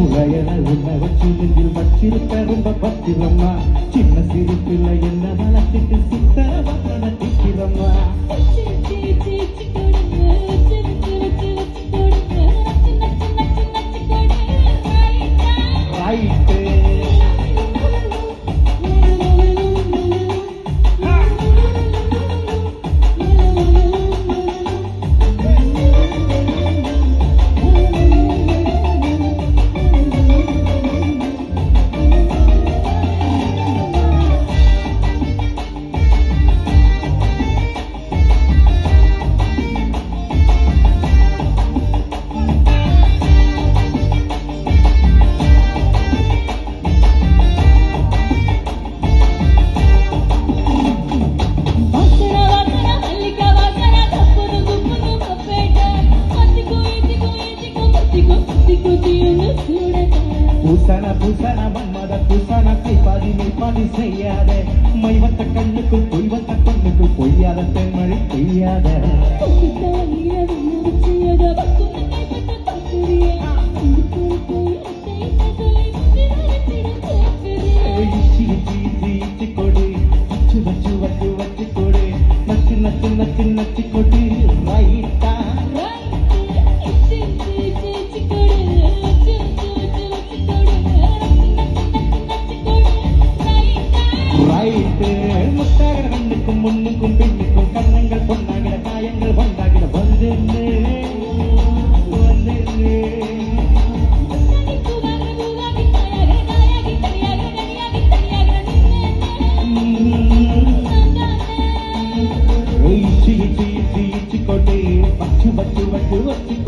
உலகன உன்னை வச்சு நெஞ்சில் வச்சிருக்க ரொம்ப பத்திரமா சின்ன சிரிப்பில் என்ன வளர்த்துட்டு சித்தர வந்தன திக்கிறம்மா பூசன மன்மத பூசன கைப்பாதி செய்யாத மைவத்த கண்ணுக்குள் பொய்வத்த கண்ணுக்குள் பொய்யாத தென்மழை பெய்யாத கொடு வச்சு வச்சு வச்சு வச்சு கொடு நச்சு நச்சு நச்சு நச்சு கொடு ரைட்டா முத்தாகிற கண்ணுக்கும் முன்னுக்கும் பின்னுக்கும் கண்ணங்கள் பொன்னாகிற காயங்கள் வந்தாகிற வந்து கொண்டு வச்சு வச்சு வச்சு வச்சு